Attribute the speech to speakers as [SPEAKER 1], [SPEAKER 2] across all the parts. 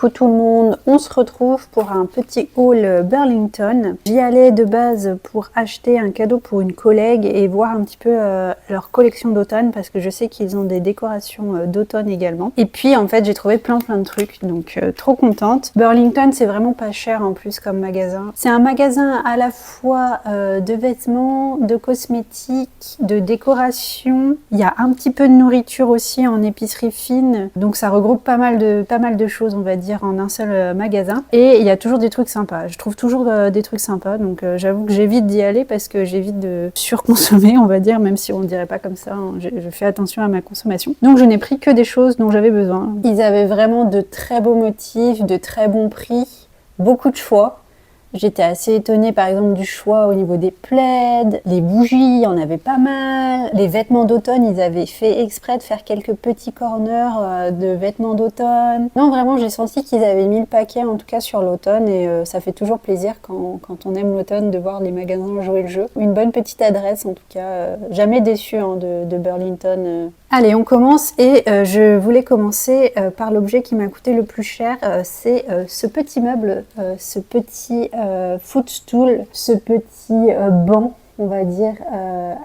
[SPEAKER 1] Coucou tout le monde, on se retrouve pour un petit haul Burlington. J'y allais de base pour acheter un cadeau pour une collègue et voir un petit peu leur collection d'automne parce que je sais qu'ils ont des décorations d'automne également. Et puis en fait j'ai trouvé plein de trucs, donc trop contente. Burlington c'est vraiment pas cher en plus comme magasin. C'est un magasin à la fois de vêtements, de cosmétiques, de décoration. Il y a un petit peu de nourriture aussi en épicerie fine, donc ça regroupe pas mal de choses on va dire en un seul magasin, et il y a toujours des trucs sympas. Je trouve toujours des trucs sympas, donc j'avoue que j'évite d'y aller parce que j'évite de surconsommer on va dire, même si on ne dirait pas comme ça, hein. Je fais attention à ma consommation, donc je n'ai pris que des choses dont j'avais besoin. Ils avaient vraiment de très beaux motifs, de très bons prix, beaucoup de choix. J'étais assez étonnée par exemple du choix au niveau des plaids, les bougies, il y en avait pas mal. Les vêtements d'automne, ils avaient fait exprès de faire quelques petits corners de vêtements d'automne. Non, vraiment, j'ai senti qu'ils avaient mis le paquet en tout cas sur l'automne, et ça fait toujours plaisir quand on aime l'automne de voir les magasins jouer le jeu. Une bonne petite adresse en tout cas, jamais déçue hein, de Burlington. Allez, on commence, et je voulais commencer par l'objet qui m'a coûté le plus cher, c'est ce petit meuble, ce petit footstool, ce petit banc, on va dire,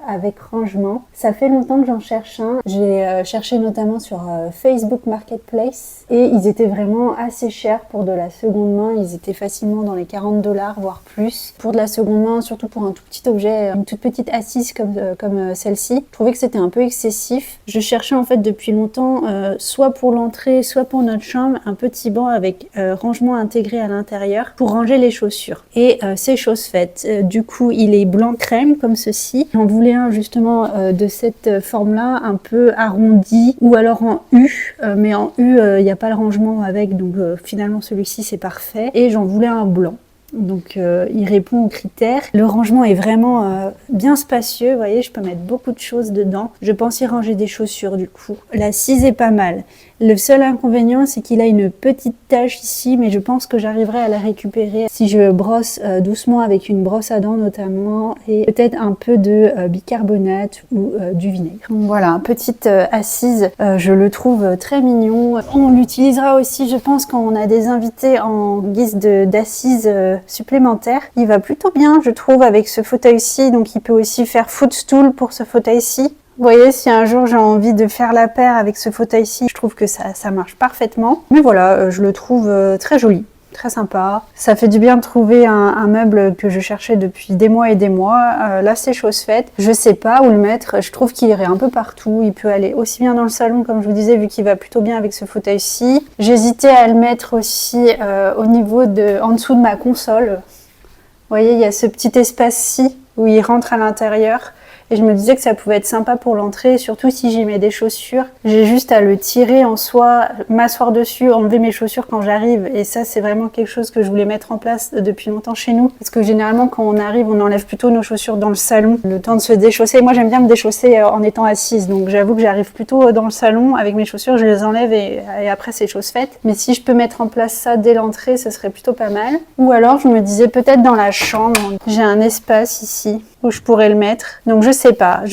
[SPEAKER 1] avec rangement. Ça fait longtemps que j'en cherche un. J'ai cherché notamment sur Facebook Marketplace, et ils étaient vraiment assez chers pour de la seconde main. Ils étaient facilement dans les 40 $, voire plus. Pour de la seconde main, surtout pour un tout petit objet, une toute petite assise comme celle-ci, je trouvais que c'était un peu excessif. Je cherchais en fait depuis longtemps, soit pour l'entrée, soit pour notre chambre, un petit banc avec rangement intégré à l'intérieur pour ranger les chaussures. Et c'est chose faite. Du coup, il est blanc crème comme ceci. J'en voulais un justement de cette forme-là, un peu arrondi ou alors en U, mais en U, il n'y a pas le rangement avec, donc finalement celui-ci c'est parfait. Et j'en voulais un blanc. Donc il répond aux critères. Le rangement est vraiment bien spacieux, vous voyez, je peux mettre beaucoup de choses dedans. Je pense y ranger des chaussures du coup. L'assise est pas mal. Le seul inconvénient, c'est qu'il a une petite tache ici, mais je pense que j'arriverai à la récupérer si je brosse doucement avec une brosse à dents notamment, et peut-être un peu de bicarbonate ou du vinaigre. Donc voilà, petite assise, je le trouve très mignon. On l'utilisera aussi, je pense, quand on a des invités en guise d'assise supplémentaire. Il va plutôt bien, je trouve, avec ce fauteuil-ci, donc il peut aussi faire footstool pour ce fauteuil-ci. Vous voyez, si un jour j'ai envie de faire la paire avec ce fauteuil-ci, je trouve que ça marche parfaitement. Mais voilà, je le trouve très joli, très sympa. Ça fait du bien de trouver un meuble que je cherchais depuis des mois et des mois. Là, c'est chose faite. Je sais pas où le mettre. Je trouve qu'il irait un peu partout. Il peut aller aussi bien dans le salon, comme je vous disais, vu qu'il va plutôt bien avec ce fauteuil-ci. J'hésitais à le mettre aussi au niveau en dessous de ma console. Vous voyez, il y a ce petit espace-ci où il rentre à l'intérieur. Et je me disais que ça pouvait être sympa pour l'entrée, surtout si j'y mets des chaussures. J'ai juste à le tirer en soi, m'asseoir dessus, enlever mes chaussures quand j'arrive. Et ça, c'est vraiment quelque chose que je voulais mettre en place depuis longtemps chez nous. Parce que généralement, quand on arrive, on enlève plutôt nos chaussures dans le salon, le temps de se déchausser. Moi, j'aime bien me déchausser en étant assise. Donc j'avoue que j'arrive plutôt dans le salon avec mes chaussures, je les enlève et après, c'est chose faite. Mais si je peux mettre en place ça dès l'entrée, ce serait plutôt pas mal. Ou alors, je me disais peut-être dans la chambre, j'ai un espace ici où je pourrais le mettre. Donc je sais pas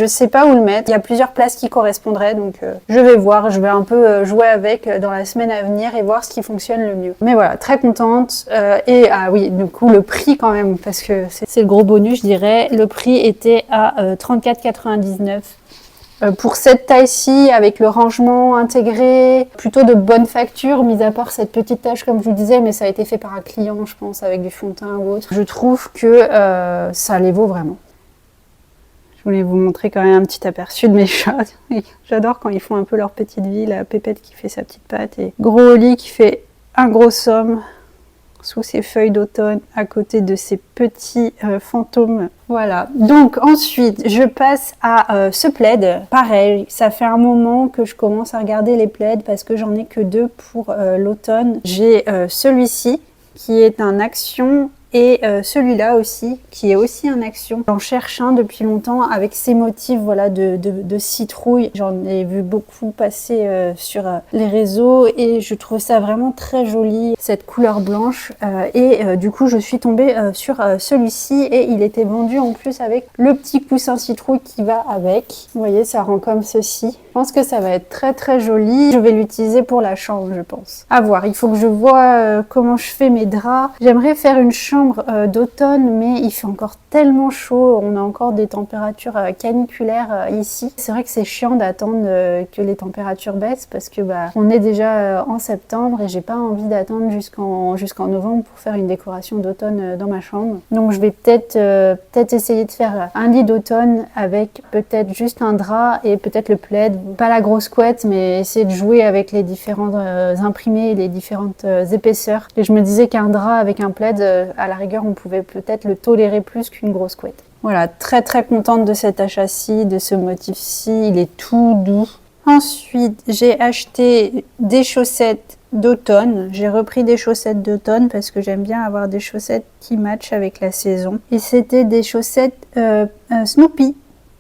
[SPEAKER 1] où le mettre. Il y a plusieurs places qui correspondraient, donc je vais voir, je vais un peu jouer avec dans la semaine à venir et voir ce qui fonctionne le mieux. Mais voilà, très contente. Et ah oui, du coup le prix quand même, parce que c'est le gros bonus je dirais, le prix était à 34,99 €. Pour cette taille-ci, avec le rangement intégré, plutôt de bonne facture, mis à part cette petite tache comme je vous disais, mais ça a été fait par un client, je pense, avec du fond de teint ou autre. Je trouve que ça les vaut vraiment. Je voulais vous montrer quand même un petit aperçu de mes chats. J'adore quand ils font un peu leur petite vie. La Pépette qui fait sa petite patte, et Gros Oli qui fait un gros somme sous ses feuilles d'automne à côté de ces petits fantômes. Voilà, donc ensuite je passe à ce plaid. Pareil, ça fait un moment que je commence à regarder les plaids parce que j'en ai que deux pour l'automne. J'ai celui-ci qui est un action Et celui-là aussi, qui est aussi en action. J'en cherche un depuis longtemps avec ces motifs voilà, de citrouille. J'en ai vu beaucoup passer sur les réseaux et je trouve ça vraiment très joli, cette couleur blanche. Du coup, je suis tombée sur celui-ci et il était vendu en plus avec le petit coussin citrouille qui va avec. Vous voyez, ça rend comme ceci. Je pense que ça va être très très joli. Je vais l'utiliser pour la chambre, je pense. À voir, il faut que je vois comment je fais mes draps. J'aimerais faire une chambre d'automne, mais il fait encore tellement chaud. On a encore des températures caniculaires ici. C'est vrai que c'est chiant d'attendre que les températures baissent parce que on est déjà en septembre et j'ai pas envie d'attendre jusqu'en novembre pour faire une décoration d'automne dans ma chambre. Donc je vais peut-être essayer de faire un lit d'automne avec peut-être juste un drap et peut-être le plaid. Pas la grosse couette, mais essayer de jouer avec les différents imprimés et les différentes épaisseurs. Et je me disais qu'un drap avec un plaid, à la rigueur, on pouvait peut-être le tolérer plus qu'une grosse couette. Voilà, très très contente de cet achat-ci, de ce motif-ci. Il est tout doux. Ensuite, j'ai acheté des chaussettes d'automne. J'ai repris des chaussettes d'automne parce que j'aime bien avoir des chaussettes qui matchent avec la saison. Et c'était des chaussettes Snoopy.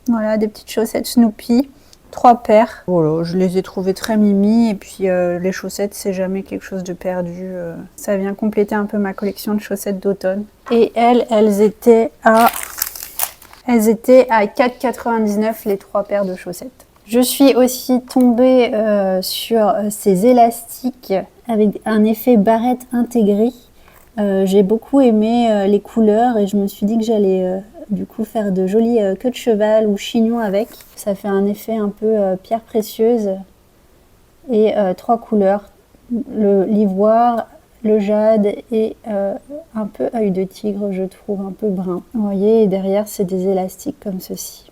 [SPEAKER 1] Voilà, des petites chaussettes Snoopy. 3 paires. Voilà, je les ai trouvées très mimi et puis les chaussettes c'est jamais quelque chose de perdu. Ça vient compléter un peu ma collection de chaussettes d'automne. Et elles étaient à 4,99 les 3 paires de chaussettes. Je suis aussi tombée sur ces élastiques avec un effet barrette intégré. J'ai beaucoup aimé les couleurs et je me suis dit que j'allais du coup faire de jolis queues de cheval ou chignons avec. Ça fait un effet un peu pierre précieuse et 3 couleurs, l'ivoire, le jade et un peu œil de tigre, je trouve, un peu brun. Vous voyez, et derrière c'est des élastiques comme ceci.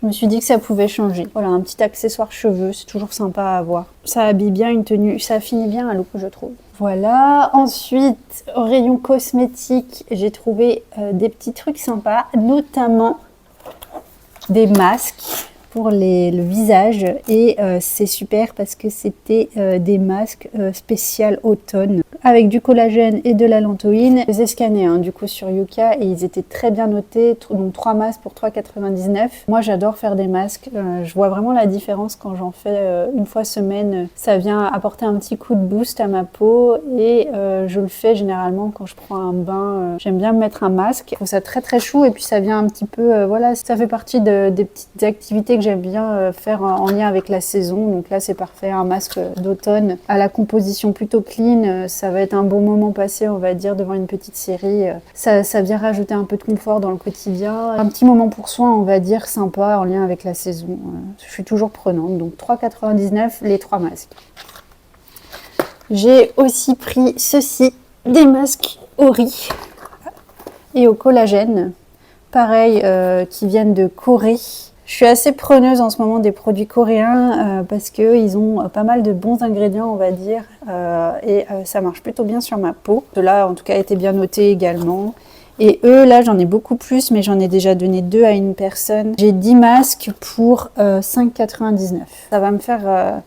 [SPEAKER 1] Je me suis dit que ça pouvait changer. Voilà, un petit accessoire cheveux, c'est toujours sympa à avoir. Ça habille bien une tenue, ça finit bien un look, je trouve. Voilà, ensuite, au rayon cosmétique, j'ai trouvé des petits trucs sympas, notamment des masques pour le visage. Et c'est super parce que c'était des masques spécial automne avec du collagène et de la lantoïne. Je les ai scannés du coup sur Yuka et ils étaient très bien notés, donc 3 masques pour 3,99 €. Moi j'adore faire des masques, je vois vraiment la différence quand j'en fais une fois semaine. Ça vient apporter un petit coup de boost à ma peau et je le fais généralement quand je prends un bain. J'aime bien me mettre un masque, je trouve ça très très chou et puis ça vient un petit peu, voilà, ça fait partie des petites activités que j'aime bien faire en lien avec la saison. Donc là c'est parfait, un masque d'automne à la composition plutôt clean, ça va être un bon moment passé, on va dire, devant une petite série. Ça vient rajouter un peu de confort dans le quotidien. Un petit moment pour soi, on va dire, sympa en lien avec la saison. Je suis toujours prenante. Donc 3,99 € les 3 masques. J'ai aussi pris ceci, des masques au riz et au collagène. Pareil, qui viennent de Corée. Je suis assez preneuse en ce moment des produits coréens parce qu'ils ont pas mal de bons ingrédients, on va dire, et ça marche plutôt bien sur ma peau. Ceux-là, en tout cas, étaient bien notés également. Et eux, là, j'en ai beaucoup plus, mais j'en ai déjà donné 2 à une personne. J'ai 10 masques pour 5,99 €. Ça va me faire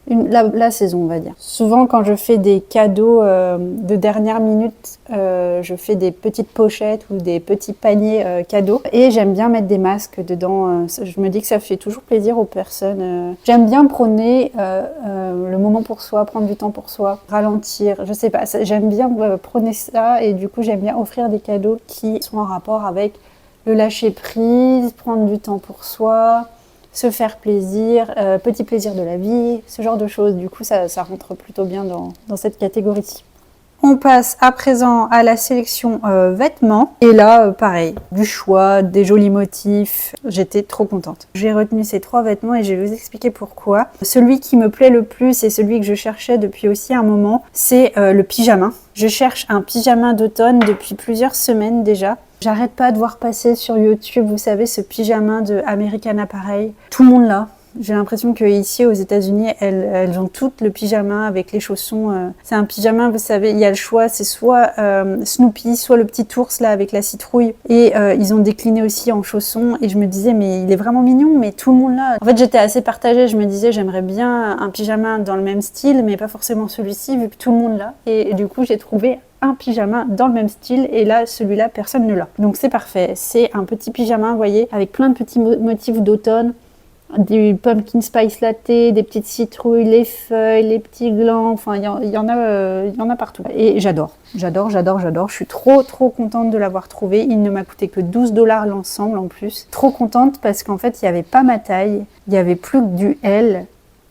[SPEAKER 1] la saison, on va dire. Souvent, quand je fais des cadeaux de dernière minute, je fais des petites pochettes ou des petits paniers cadeaux. Et j'aime bien mettre des masques dedans. Je me dis que ça fait toujours plaisir aux personnes. J'aime bien prôner le moment pour soi, prendre du temps pour soi, ralentir. Je sais pas, j'aime bien prôner ça et du coup, j'aime bien offrir des cadeaux qui sont en rapport avec le lâcher prise, prendre du temps pour soi, se faire plaisir, petit plaisir de la vie, ce genre de choses. Du coup, ça rentre plutôt bien dans cette catégorie-ci. On passe à présent à la sélection vêtements. Et là, pareil, du choix, des jolis motifs. J'étais trop contente. J'ai retenu ces 3 vêtements et je vais vous expliquer pourquoi. Celui qui me plaît le plus et celui que je cherchais depuis aussi un moment, c'est le pyjama. Je cherche un pyjama d'automne depuis plusieurs semaines déjà. J'arrête pas de voir passer sur YouTube, vous savez, ce pyjama de American Apparel. Tout le monde l'a. J'ai l'impression qu'ici aux États-Unis, elles ont toutes le pyjama avec les chaussons. C'est un pyjama, vous savez, il y a le choix, c'est soit Snoopy, soit le petit ours là avec la citrouille. Et ils ont décliné aussi en chaussons. Et je me disais, mais il est vraiment mignon, mais tout le monde l'a. En fait, j'étais assez partagée. Je me disais, j'aimerais bien un pyjama dans le même style, mais pas forcément celui-ci, vu que tout le monde l'a. Et du coup, j'ai trouvé un pyjama dans le même style et là celui-là personne ne l'a. Donc c'est parfait, c'est un petit pyjama, vous voyez, avec plein de petits motifs d'automne, du pumpkin spice latte, des petites citrouilles, les feuilles, les petits glands, enfin il y en a partout. Et j'adore. Je suis trop contente de l'avoir trouvé. Il ne m'a coûté que 12 $ l'ensemble en plus. Trop contente parce qu'en fait il n'y avait pas ma taille, il n'y avait plus que du L.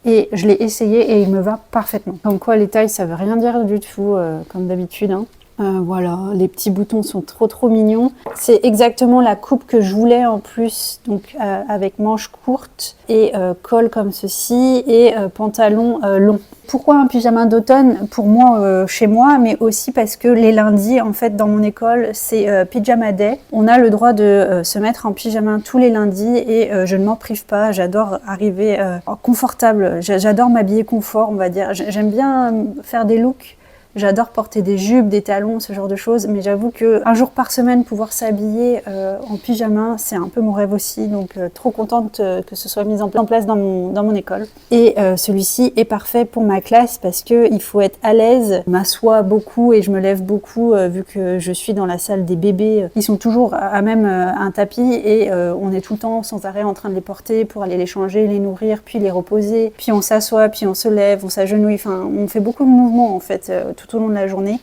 [SPEAKER 1] Et je l'ai essayé et il me va parfaitement. Comme quoi les tailles ça veut rien dire du tout, comme d'habitude. Hein. Voilà, les petits boutons sont trop mignons. C'est exactement la coupe que je voulais en plus, donc avec manches courtes et col comme ceci et pantalon long. Pourquoi un pyjama d'automne? Pour moi, chez moi, mais aussi parce que les lundis, en fait, dans mon école, c'est pyjama day. On a le droit de se mettre en pyjama tous les lundis et je ne m'en prive pas. J'adore arriver confortable. J'adore m'habiller confort, on va dire. J'aime bien faire des looks. J'adore porter des jupes, des talons, ce genre de choses, mais j'avoue qu'un jour par semaine, pouvoir s'habiller en pyjama, c'est un peu mon rêve aussi, donc trop contente que ce soit mis en place dans mon école. Et celui-ci est parfait pour ma classe parce qu'il faut être à l'aise. Je m'assois beaucoup et je me lève beaucoup vu que je suis dans la salle des bébés. Ils sont toujours à même un tapis et on est tout le temps sans arrêt en train de les porter pour aller les changer, les nourrir, puis les reposer. Puis on s'assoit, puis on se lève, on s'agenouille, enfin on fait beaucoup de mouvements en fait tout au long de la journée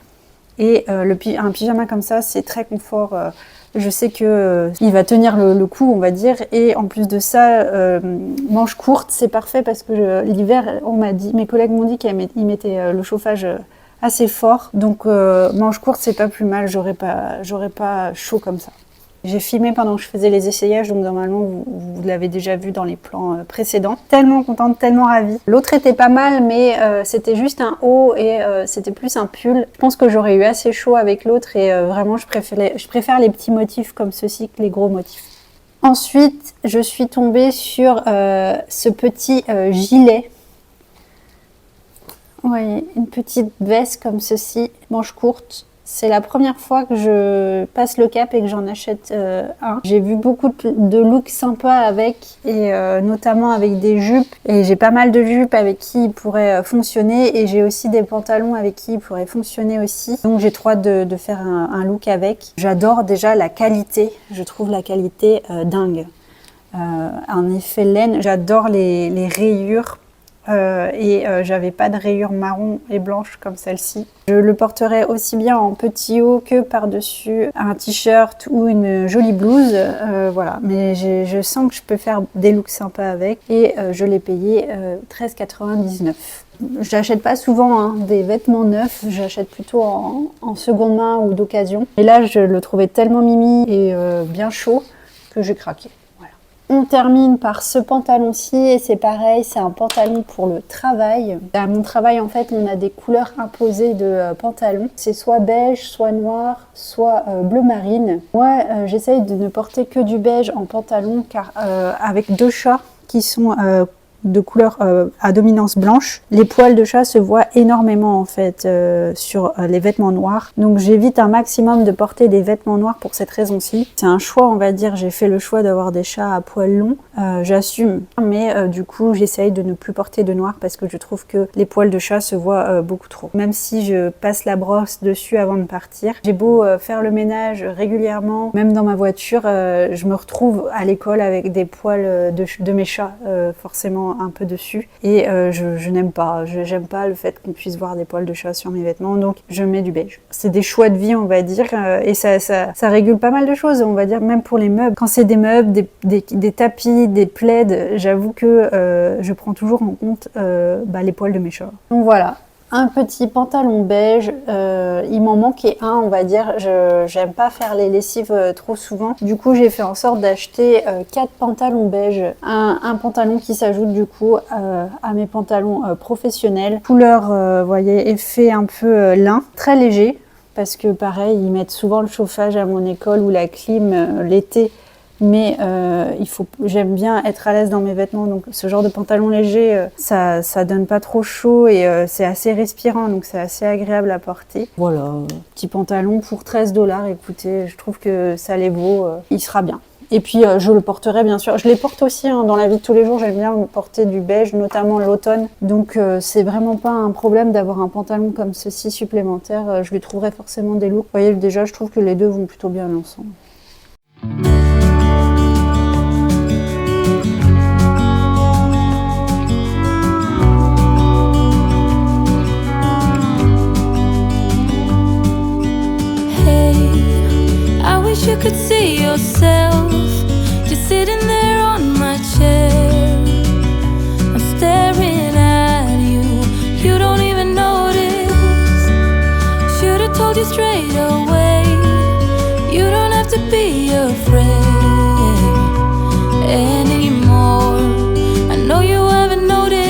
[SPEAKER 1] et un pyjama comme ça c'est très confort, je sais que il va tenir le coup on va dire et en plus de ça manches courtes c'est parfait parce que l'hiver mes collègues m'ont dit qu'ils mettaient le chauffage assez fort donc manches courtes c'est pas plus mal, j'aurais pas chaud comme ça. J'ai filmé pendant que je faisais les essayages, donc normalement vous l'avez déjà vu dans les plans précédents. Tellement contente, tellement ravie. L'autre était pas mal, mais c'était juste un haut et c'était plus un pull. Je pense que j'aurais eu assez chaud avec l'autre et vraiment je préfère les petits motifs comme ceci que les gros motifs. Ensuite, je suis tombée sur ce petit gilet. Vous voyez, une petite veste comme ceci, manches courtes. C'est la première fois que je passe le cap et que j'en achète un. J'ai vu beaucoup de looks sympas avec, et notamment avec des jupes. Et j'ai pas mal de jupes avec qui il pourrait fonctionner. Et j'ai aussi des pantalons avec qui il pourrait fonctionner aussi. Donc j'ai trop hâte de faire un look avec. J'adore déjà la qualité. Je trouve la qualité dingue. Un effet laine. J'adore les rayures. J'avais pas de rayures marron et blanches comme celle-ci. Je le porterai aussi bien en petit haut que par-dessus un t-shirt ou une jolie blouse, voilà. Mais je sens que je peux faire des looks sympas avec et je l'ai payé 13,99 €. Je n'achète pas souvent hein, des vêtements neufs, j'achète plutôt en seconde main ou d'occasion. Et là, je le trouvais tellement mimi et bien chaud que j'ai craqué. On termine par ce pantalon-ci et c'est pareil, c'est un pantalon pour le travail. À mon travail, en fait, on a des couleurs imposées de pantalons. C'est soit beige, soit noir, soit bleu marine. Moi, j'essaye de ne porter que du beige en pantalon car avec deux chats qui sont de couleur à dominance blanche, les poils de chat se voient énormément en fait sur les vêtements noirs. Donc j'évite un maximum de porter des vêtements noirs pour cette raison-ci. C'est un choix, on va dire, j'ai fait le choix d'avoir des chats à poils longs. J'assume, mais du coup j'essaye de ne plus porter de noir parce que je trouve que les poils de chat se voient beaucoup trop. Même si je passe la brosse dessus avant de partir, j'ai beau faire le ménage régulièrement, même dans ma voiture, je me retrouve à l'école avec des poils de mes chats forcément un peu dessus et je n'aime pas, j'aime pas le fait qu'on puisse voir des poils de chat sur mes vêtements, donc je mets du beige. C'est des choix de vie on va dire et ça régule pas mal de choses on va dire, même pour les meubles. Quand c'est des meubles, des tapis, des plaids, j'avoue que je prends toujours en compte les poils de mes chats. Donc voilà. Un petit pantalon beige, il m'en manquait un on va dire, j'aime pas faire les lessives trop souvent. Du coup j'ai fait en sorte d'acheter 4 pantalons beige, un pantalon qui s'ajoute du coup à mes pantalons professionnels. Couleur, vous voyez, effet un peu lin, très léger parce que pareil ils mettent souvent le chauffage à mon école ou la clim l'été. Mais j'aime bien être à l'aise dans mes vêtements, donc ce genre de pantalon léger, ça donne pas trop chaud et c'est assez respirant, donc c'est assez agréable à porter. Voilà, petit pantalon pour 13 $, écoutez, je trouve que ça les vaut, il sera bien. Et puis je le porterai bien sûr. Je les porte aussi hein, dans la vie de tous les jours. J'aime bien porter du beige, notamment l'automne. Donc c'est vraiment pas un problème d'avoir un pantalon comme ceci supplémentaire. Je lui trouverai forcément des looks. Vous voyez déjà, je trouve que les deux vont plutôt bien ensemble.
[SPEAKER 2] You could see yourself just sitting there on my chair. I'm staring at you, you don't even notice. Should've told you straight away, you don't have to be afraid anymore. I know you haven't noticed.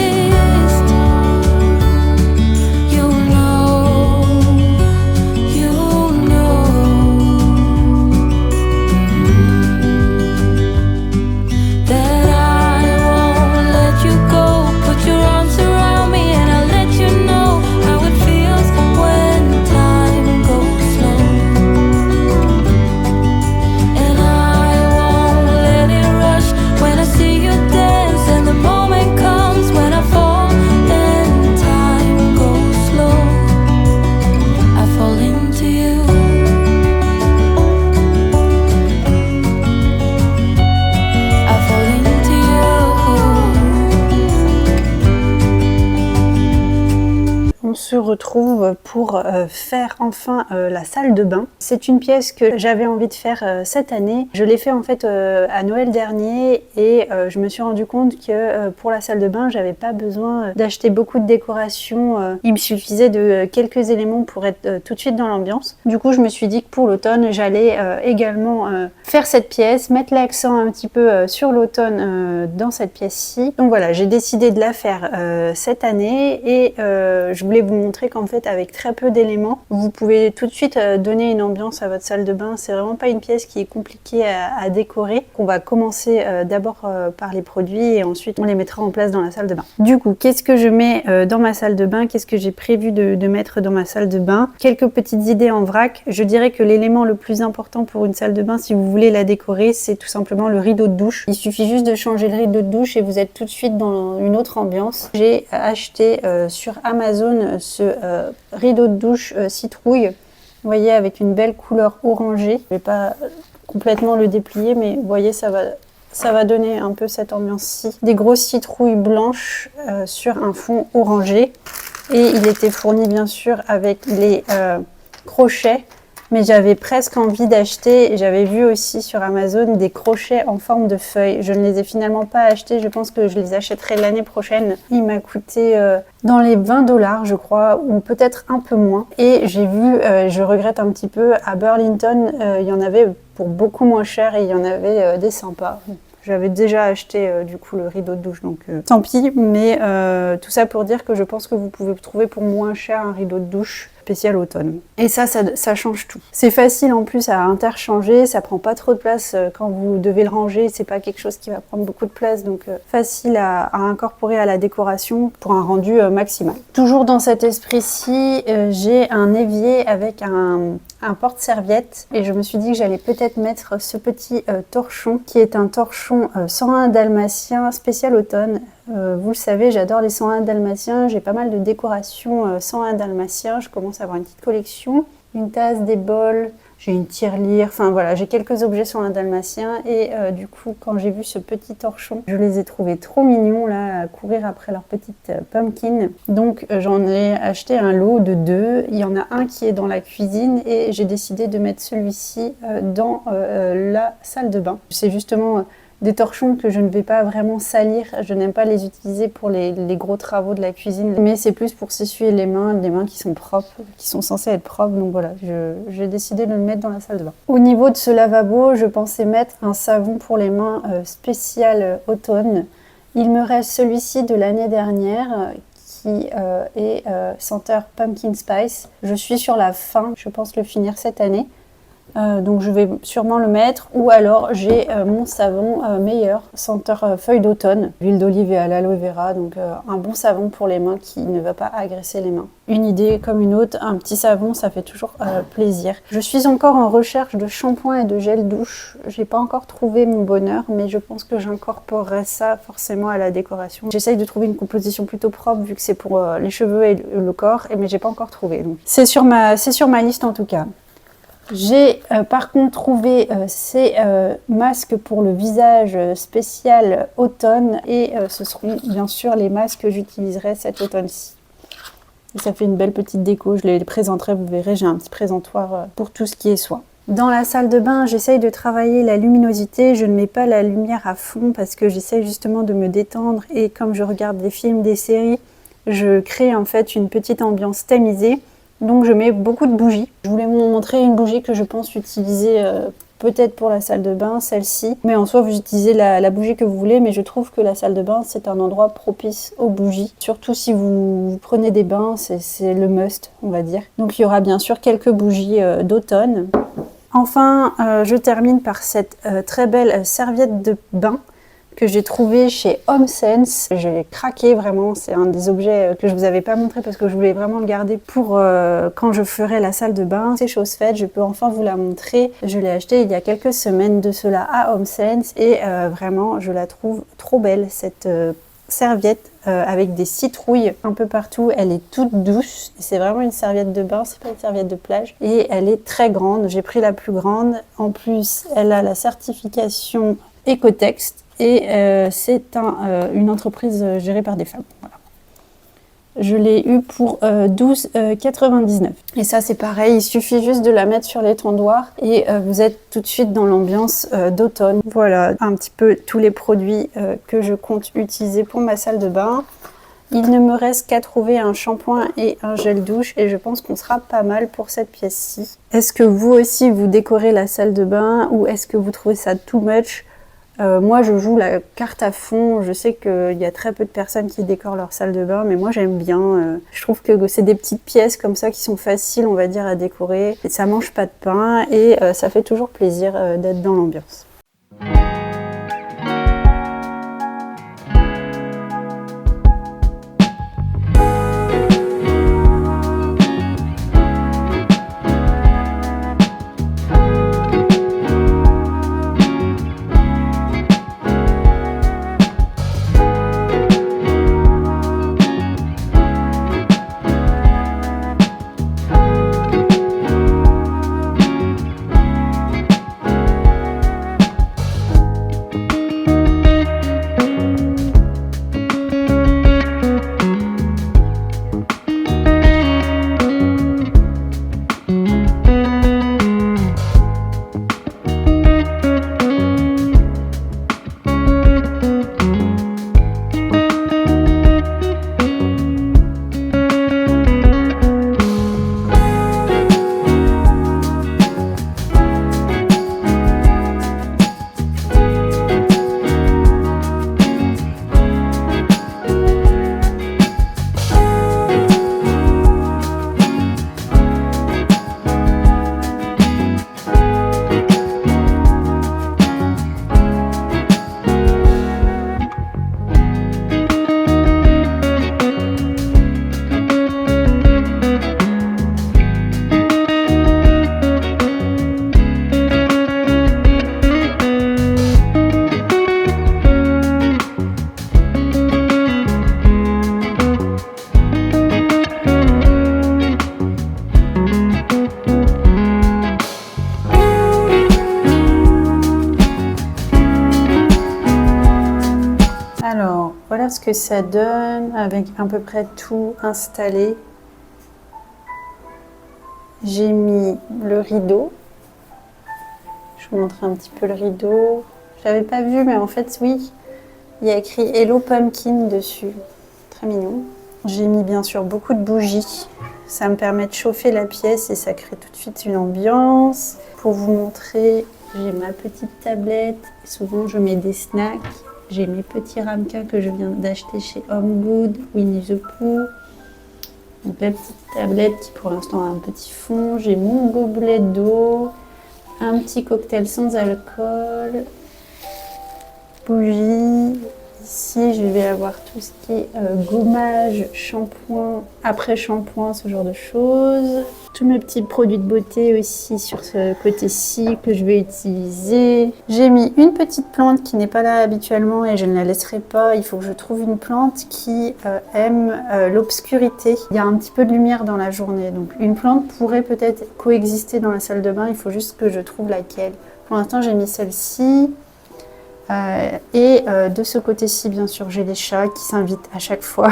[SPEAKER 1] Se retrouve pour faire enfin la salle de bain. C'est une pièce que j'avais envie de faire cette année. Je l'ai fait en fait à Noël dernier et je me suis rendu compte que pour la salle de bain, j'avais pas besoin d'acheter beaucoup de décoration. Il me suffisait de quelques éléments pour être tout de suite dans l'ambiance. Du coup, je me suis dit que pour l'automne, j'allais également faire cette pièce, mettre l'accent un petit peu sur l'automne dans cette pièce-ci. Donc voilà, j'ai décidé de la faire cette année et je voulais vous montrer qu'en fait avec très peu d'éléments vous pouvez tout de suite donner une ambiance à votre salle de bain. C'est vraiment pas une pièce qui est compliquée à décorer. On va commencer d'abord par les produits et ensuite on les mettra en place dans la salle de bain. Du coup, qu'est-ce que je mets dans ma salle de bain? Qu'est-ce que j'ai prévu de mettre dans ma salle de bain? Quelques petites idées en vrac. Je dirais que l'élément le plus important pour une salle de bain, si vous voulez la décorer, c'est tout simplement le rideau de douche. Il suffit juste de changer le rideau de douche et vous êtes tout de suite dans une autre ambiance. J'ai acheté sur Amazon ce rideau de douche citrouille, vous voyez, avec une belle couleur orangée. Je vais pas complètement le déplier, mais vous voyez, ça va donner un peu cette ambiance-ci. Des grosses citrouilles blanches sur un fond orangé. Et il était fourni bien sûr avec les crochets. Mais j'avais presque envie d'acheter, j'avais vu aussi sur Amazon des crochets en forme de feuilles. Je ne les ai finalement pas achetés, je pense que je les achèterai l'année prochaine. Il m'a coûté dans les 20 $ je crois, ou peut-être un peu moins. Et j'ai vu, je regrette un petit peu, à Burlington, il y en avait pour beaucoup moins cher et il y en avait des sympas. J'avais déjà acheté du coup le rideau de douche, donc tant pis. Mais tout ça pour dire que je pense que vous pouvez trouver pour moins cher un rideau de douche spécial automne. Et ça change tout. C'est facile en plus à interchanger, ça prend pas trop de place quand vous devez le ranger, c'est pas quelque chose qui va prendre beaucoup de place, donc facile à incorporer à la décoration pour un rendu maximal. Toujours dans cet esprit-ci, j'ai un évier avec un porte-serviette et je me suis dit que j'allais peut-être mettre ce petit torchon qui est un torchon 101 dalmatien spécial automne. Vous le savez, j'adore les 101 dalmatiens, j'ai pas mal de décorations 101 dalmatiens, je commence à avoir une petite collection, une tasse, des bols, j'ai une tirelire, enfin voilà, j'ai quelques objets 101 dalmatiens et du coup quand j'ai vu ce petit torchon, je les ai trouvés trop mignons là, à courir après leur petite pumpkin. Donc j'en ai acheté un lot de 2, il y en a un qui est dans la cuisine et j'ai décidé de mettre celui-ci dans la salle de bain. C'est justement des torchons que je ne vais pas vraiment salir, je n'aime pas les utiliser pour les gros travaux de la cuisine, mais c'est plus pour s'essuyer les mains qui sont propres, qui sont censées être propres, donc voilà, j'ai décidé de le mettre dans la salle de bain. Au niveau de ce lavabo, je pensais mettre un savon pour les mains spécial automne. Il me reste celui-ci de l'année dernière, qui est senteur Pumpkin Spice. Je suis sur la fin, je pense le finir cette année. Donc je vais sûrement le mettre, ou alors j'ai mon savon meilleur, senteur feuille d'automne, l'huile d'olive et à l'aloe vera, donc un bon savon pour les mains qui ne va pas agresser les mains. Une idée comme une autre, un petit savon ça fait toujours plaisir. Je suis encore en recherche de shampoing et de gel douche, j'ai pas encore trouvé mon bonheur, mais je pense que j'incorporerai ça forcément à la décoration. J'essaye de trouver une composition plutôt propre vu que c'est pour les cheveux et le corps, mais j'ai pas encore trouvé. Donc c'est sur ma liste en tout cas. J'ai par contre trouvé ces masques pour le visage spécial automne et ce seront bien sûr les masques que j'utiliserai cet automne-ci. Et ça fait une belle petite déco, je les présenterai, vous verrez, j'ai un petit présentoir pour tout ce qui est soin. Dans la salle de bain, j'essaye de travailler la luminosité, je ne mets pas la lumière à fond parce que j'essaye justement de me détendre et comme je regarde des films, des séries, je crée en fait une petite ambiance tamisée. Donc je mets beaucoup de bougies. Je voulais vous montrer une bougie que je pense utiliser peut-être pour la salle de bain, celle-ci. Mais en soi, vous utilisez la bougie que vous voulez, mais je trouve que la salle de bain, c'est un endroit propice aux bougies. Surtout si vous prenez des bains, c'est le must, on va dire. Donc il y aura bien sûr quelques bougies d'automne. Enfin, je termine par cette très belle serviette de bain que j'ai trouvé chez HomeSense. J'ai craqué vraiment, c'est un des objets que je vous avais pas montré parce que je voulais vraiment le garder pour quand je ferai la salle de bain. C'est chose faite, je peux enfin vous la montrer. Je l'ai acheté il y a quelques semaines de cela à HomeSense et vraiment je la trouve trop belle cette serviette avec des citrouilles un peu partout. Elle est toute douce, c'est vraiment une serviette de bain, c'est pas une serviette de plage et elle est très grande. J'ai pris la plus grande. En plus, elle a la certification Ecotext. Et c'est une entreprise gérée par des femmes. Voilà. Je l'ai eu pour 12,99 €. Et ça c'est pareil, il suffit juste de la mettre sur l'étendoir et vous êtes tout de suite dans l'ambiance d'automne. Voilà un petit peu tous les produits que je compte utiliser pour ma salle de bain. Il ne me reste qu'à trouver un shampoing et un gel douche et je pense qu'on sera pas mal pour cette pièce-ci. Est-ce que vous aussi vous décorez la salle de bain ou est-ce que vous trouvez ça too much ? Moi je joue la carte à fond, je sais qu'il y a très peu de personnes qui décorent leur salle de bain mais moi j'aime bien, je trouve que c'est des petites pièces comme ça qui sont faciles on va dire à décorer, et ça mange pas de pain et ça fait toujours plaisir d'être dans l'ambiance. Alors, voilà ce que ça donne avec à peu près tout installé. J'ai mis le rideau. Je vous montre un petit peu le rideau. Je l'avais pas vu, mais en fait, oui, il y a écrit Hello Pumpkin dessus. Très mignon. J'ai mis bien sûr beaucoup de bougies. Ça me permet de chauffer la pièce et ça crée tout de suite une ambiance. Pour vous montrer, j'ai ma petite tablette. Souvent, je mets des snacks. J'ai mes petits ramequins que je viens d'acheter chez Home Good, Winnie the Pooh. Une belle petite tablette qui pour l'instant a un petit fond. J'ai mon gobelet d'eau. Un petit cocktail sans alcool. Bougie. Ici, je vais avoir tout ce qui est gommage, shampoing, après-shampoing, ce genre de choses. Tous mes petits produits de beauté aussi sur ce côté-ci que je vais utiliser. J'ai mis une petite plante qui n'est pas là habituellement et je ne la laisserai pas. Il faut que je trouve une plante qui aime l'obscurité. Il y a un petit peu de lumière dans la journée. Donc une plante pourrait peut-être coexister dans la salle de bain. Il faut juste que je trouve laquelle. Pour l'instant, j'ai mis celle-ci. De ce côté-ci, bien sûr, j'ai les chats qui s'invitent à chaque fois.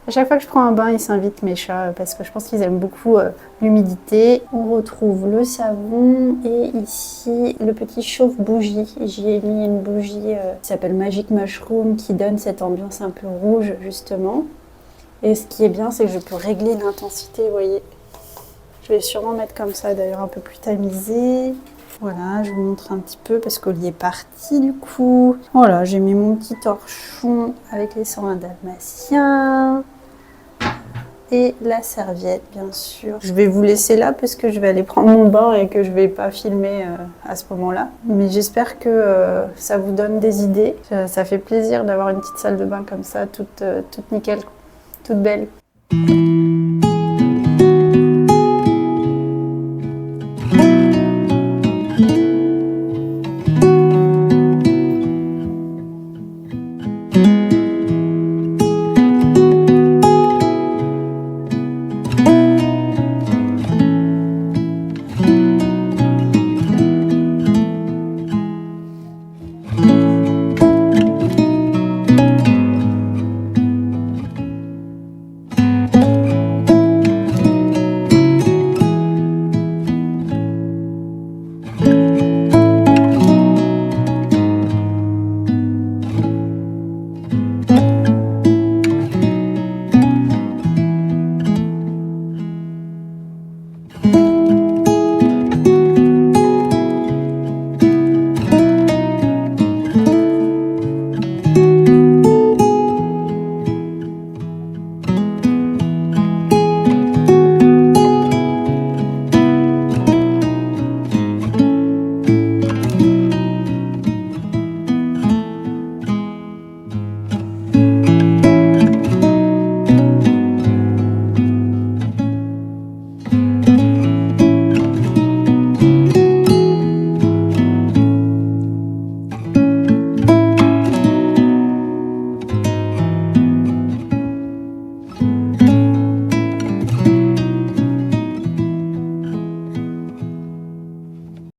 [SPEAKER 1] À chaque fois que je prends un bain, ils s'invitent, mes chats, parce que je pense qu'ils aiment beaucoup l'humidité. On retrouve le savon et ici le petit chauffe-bougie. J'y ai mis une bougie qui s'appelle Magic Mushroom qui donne cette ambiance un peu rouge, justement. Et ce qui est bien, c'est que je peux régler l'intensité, vous voyez. Je vais sûrement mettre comme ça, d'ailleurs, un peu plus tamisé. Voilà, je vous montre un petit peu parce qu'Oli est parti du coup. Voilà, j'ai mis mon petit torchon avec les 101 dalmatiens. Et la serviette, bien sûr. Je vais vous laisser là parce que je vais aller prendre mon bain et que je vais pas filmer à ce moment-là. Mais j'espère que ça vous donne des idées. Ça fait plaisir d'avoir une petite salle de bain comme ça, toute nickel, toute belle.